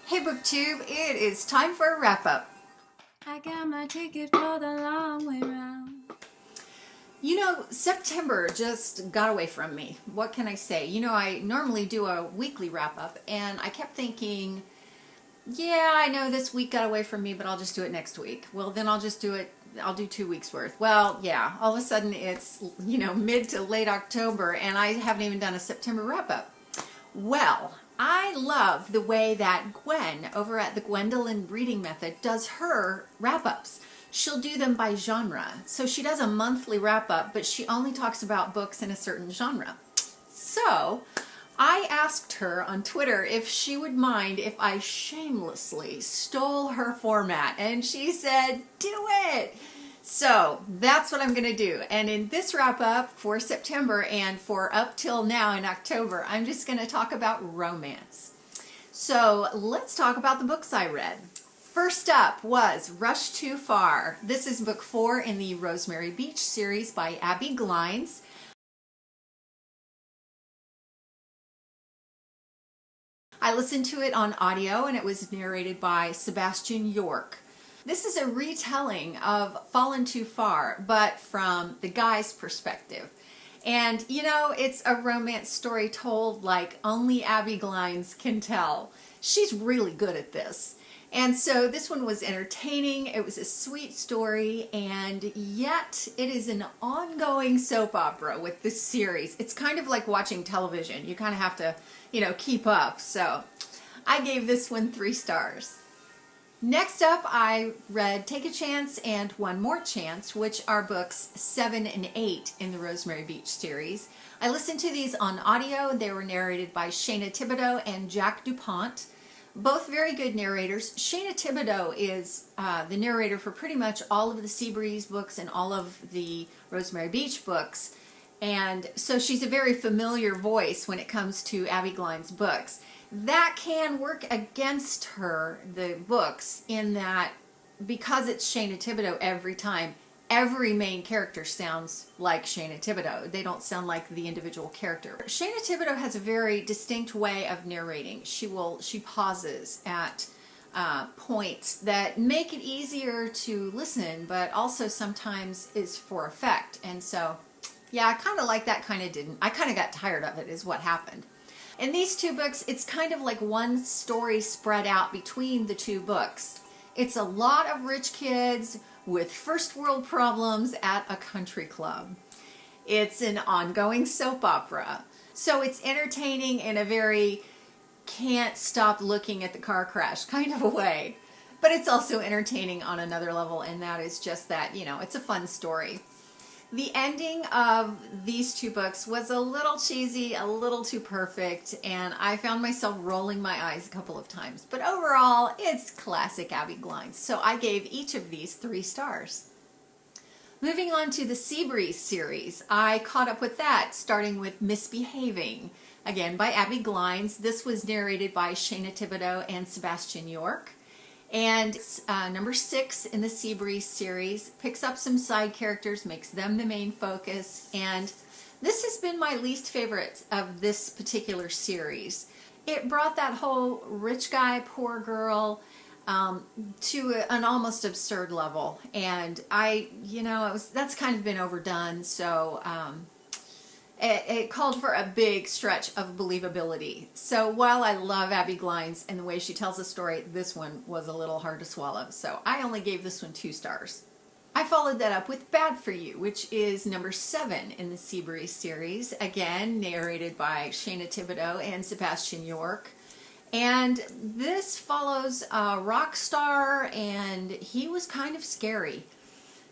Hey BookTube, it is time for a wrap-up. I got my ticket for the long way round. You know, September just got away from me. What can I say? You know, I normally do a weekly wrap-up, and I kept thinking, yeah, I know this week got away from me, but I'll just do it next week. Well, then I'll just do it, I'll do 2 weeks worth. Well, yeah, all of a sudden it's, mid to late October, and I haven't even done a September wrap-up. Well, I love the way that Gwen over at the Gwendolyn Reading Method does her wrap-ups. She'll do them by genre. So she does a monthly wrap-up, but she only talks about books in a certain genre. So I asked her on Twitter if she would mind if I shamelessly stole her format, and she said, do it! So that's what I'm going to do. And in this wrap up for September and for up till now in October, I'm just going to talk about romance. So let's talk about the books I read. First up was Rush Too Far. This is book 4 in the Rosemary Beach series by Abbi Glines. I listened to it on audio and it was narrated by Sebastian York. This is a retelling of Fallen Too Far, but from the guy's perspective. And, you know, it's a romance story told like only Abbi Glines can tell. She's really good at this. And so this one was entertaining, it was a sweet story, and yet it is an ongoing soap opera with this series. It's kind of like watching television. You kind of have to, keep up. So I gave this one 3 stars. Next up, I read Take a Chance and One More Chance, which are books 7 and 8 in the Rosemary Beach series. I listened to these on audio. They were narrated by Shana Thibodeau and Jack DuPont. Both very good narrators. Shana Thibodeau is the narrator for pretty much all of the Seabreeze books and all of the Rosemary Beach books. And so she's a very familiar voice when it comes to Abbi Glines' books. That can work against her, the books, in that because it's Shana Thibodeau every time, every main character sounds like Shana Thibodeau. They don't sound like the individual character. Shana Thibodeau has a very distinct way of narrating. She pauses at points that make it easier to listen, but also sometimes is for effect. And so, yeah, I kind of like that, kind of didn't. I kind of got tired of it is what happened. In these 2 books, it's kind of like one story spread out between the 2 books. It's a lot of rich kids with first world problems at a country club. It's an ongoing soap opera. So it's entertaining in a very can't stop looking at the car crash kind of a way. But it's also entertaining on another level, and that is just that, it's a fun story. The ending of these 2 books was a little cheesy, a little too perfect, and I found myself rolling my eyes a couple of times. But overall, it's classic Abbi Glines, so I gave each of these 3 stars. Moving on to the Seabreeze series, I caught up with that, starting with Misbehaving, again by Abbi Glines. This was narrated by Shana Thibodeau and Sebastian York. And number 6 in the Seabreeze series, picks up some side characters, makes them the main focus, and this has been my least favorite of this particular series. It brought that whole rich guy, poor girl to an almost absurd level, and that's kind of been overdone, so it called for a big stretch of believability. So while I love Abbi Glines and the way she tells the story, this one was a little hard to swallow. So I only gave this one 2 stars. I followed that up with Bad for You, which is number 7 in the Seabreeze series. Again, narrated by Shana Thibodeau and Sebastian York. And this follows a rock star, and he was kind of scary.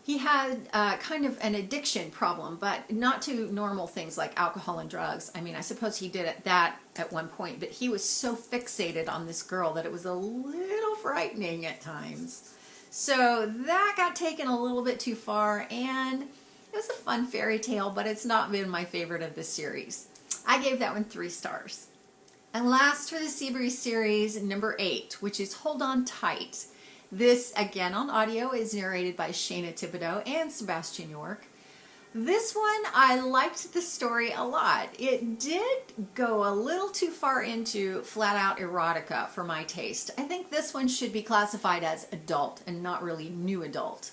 He had kind of an addiction problem, but not to normal things like alcohol and drugs. I mean, I suppose he did that at one point, but he was so fixated on this girl that it was a little frightening at times. So that got taken a little bit too far, and it was a fun fairy tale, but it's not been my favorite of the series. I gave that one 3 stars. And last for the Seabreeze series, number 8, which is Hold On Tight. This, again on audio, is narrated by Shana Thibodeau and Sebastian York. This one, I liked the story a lot. It did go a little too far into flat out erotica for my taste. I think this one should be classified as adult and not really new adult.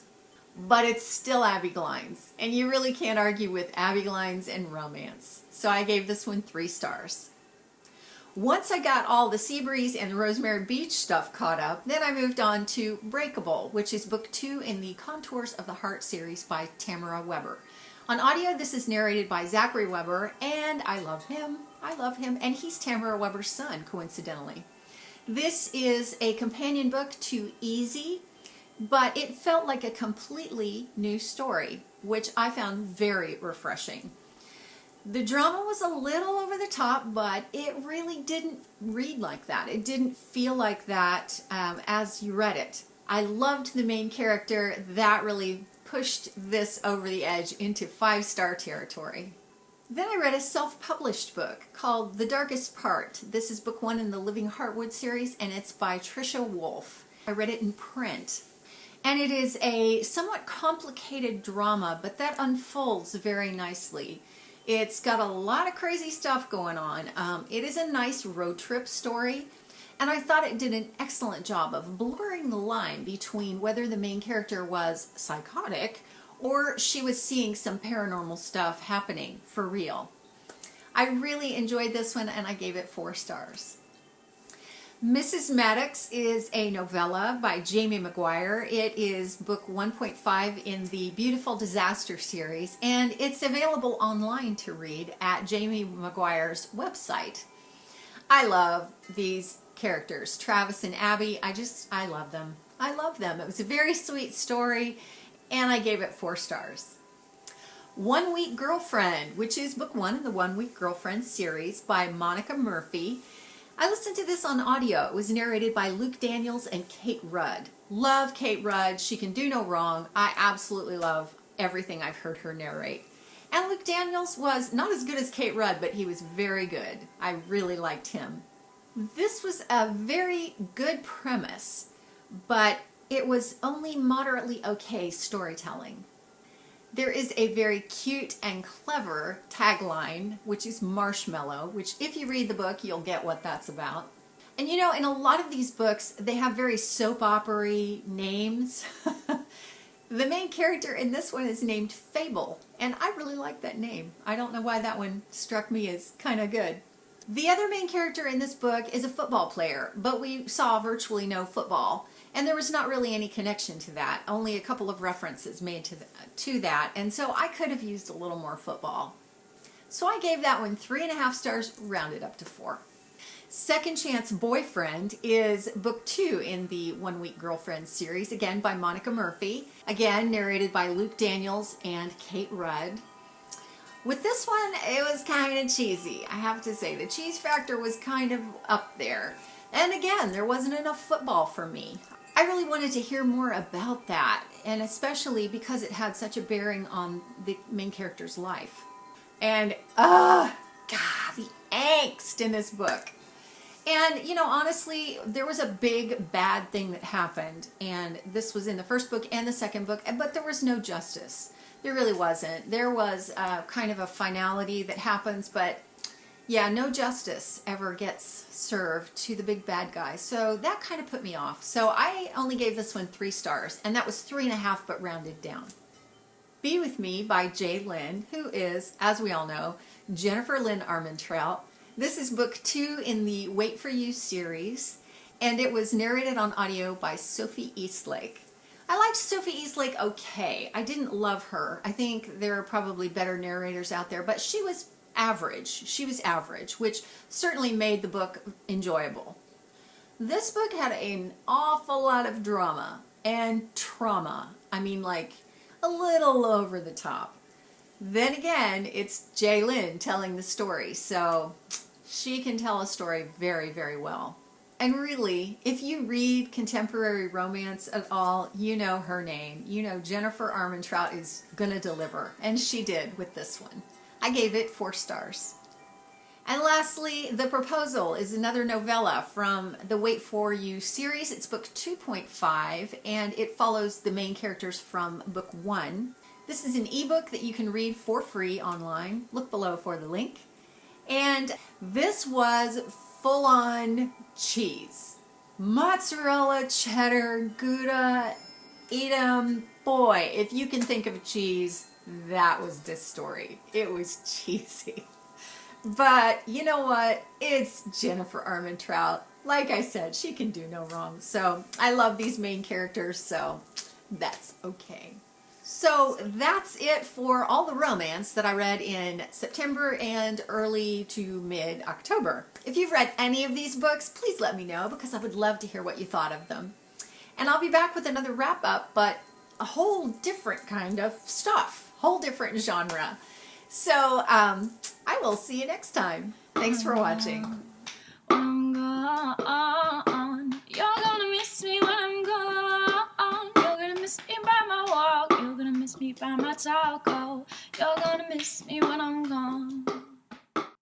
But it's still Abbi Glines, and you really can't argue with Abbi Glines and romance. So I gave this one 3 stars. Once I got all the Seabreeze and Rosemary Beach stuff caught up, then I moved on to Breakable, which is book 2 in the Contours of the Heart series by Tammara Weber. On audio, this is narrated by Zachary Weber, and I love him. I love him, and he's Tammara Weber's son, coincidentally. This is a companion book to Easy, but it felt like a completely new story, which I found very refreshing. The drama was a little over the top, but it really didn't read like that. It didn't feel like that as you read it. I loved the main character. That really pushed this over the edge into 5-star territory. Then I read a self-published book called The Darkest Part. This is book 1 in the Living Heartwood series, and it's by Trisha Wolfe. I read it in print. And it is a somewhat complicated drama, but that unfolds very nicely. It's got a lot of crazy stuff going on. It is a nice road trip story, and I thought it did an excellent job of blurring the line between whether the main character was psychotic or she was seeing some paranormal stuff happening for real. I really enjoyed this one, and I gave it 4 stars. Mrs. Maddox is a novella by Jamie McGuire. It is book 1.5 in the Beautiful Disaster series, and it's available online to read at Jamie McGuire's website. I love these characters, Travis and Abbi. I love them. I love them. It was a very sweet story, and I gave it 4 stars. 1 Week Girlfriend, which is book 1 in the 1 Week Girlfriend series by Monica Murphy. I listened to this on audio. It was narrated by Luke Daniels and Kate Rudd. Love Kate Rudd. She can do no wrong. I absolutely love everything I've heard her narrate. And Luke Daniels was not as good as Kate Rudd, but he was very good. I really liked him. This was a very good premise, but it was only moderately okay storytelling. There is a very cute and clever tagline, which is marshmallow, which if you read the book, you'll get what that's about. And you know, in a lot of these books, they have very soap opera-y names. The main character in this one is named Fable, and I really like that name. I don't know why that one struck me as kind of good. The other main character in this book is a football player, but we saw virtually no football. And there was not really any connection to that, only a couple of references made to that, and so I could have used a little more football. So I gave that one 3.5 stars, rounded up to 4. Second Chance Boyfriend is book 2 in the 1 Week Girlfriend series, again by Monica Murphy, again narrated by Luke Daniels and Kate Rudd. With this one, it was kind of cheesy. I have to say, the cheese factor was kind of up there. And again, there wasn't enough football for me. I really wanted to hear more about that, and especially because it had such a bearing on the main character's life. And, God, the angst in this book. And, you know, honestly, there was a big bad thing that happened, and this was in the first book and the second book, but there was no justice. There really wasn't. There was kind of a finality that happens, but yeah, no justice ever gets served to the big bad guy. So that kind of put me off. So I only gave this one 3 stars, and that was 3.5, but rounded down. Be With Me by Lynn, who is, as we all know, Jennifer Lynn Armentrout. This is book 2 in the Wait For You series, and it was narrated on audio by Sophie Eastlake. I liked Sophie Eastlake okay. I didn't love her. I think there are probably better narrators out there, but she was average. She was average, which certainly made the book enjoyable. This book had an awful lot of drama and trauma. I mean, like, a little over the top. Then again, it's Lynn telling the story, so she can tell a story very, very well. And really, if you read contemporary romance at all, you know her name. You know Jennifer Armentrout is gonna deliver, and she did with this one. I gave it 4 stars. And lastly, The Proposal is another novella from the Wait For You series. It's book 2.5, and it follows the main characters from book 1. This is an ebook that you can read for free online. Look below for the link. And this was full-on cheese. Mozzarella, cheddar, Gouda, Edam. Boy, if you can think of cheese, that was this story. It was cheesy. But you know what? It's Jennifer Armentrout. Like I said, she can do no wrong. So I love these main characters, so that's okay. So that's it for all the romance that I read in September and early to mid-October. If you've read any of these books, please let me know because I would love to hear what you thought of them. And I'll be back with another wrap-up, but a whole different kind of stuff, whole different genre. So I will see you next time. Thanks for watching. When I'm gone, you're gonna miss me when I'm gone. You're gonna miss me by my walk. You're gonna miss me by my talk. Oh, you're gonna miss me when I'm gone.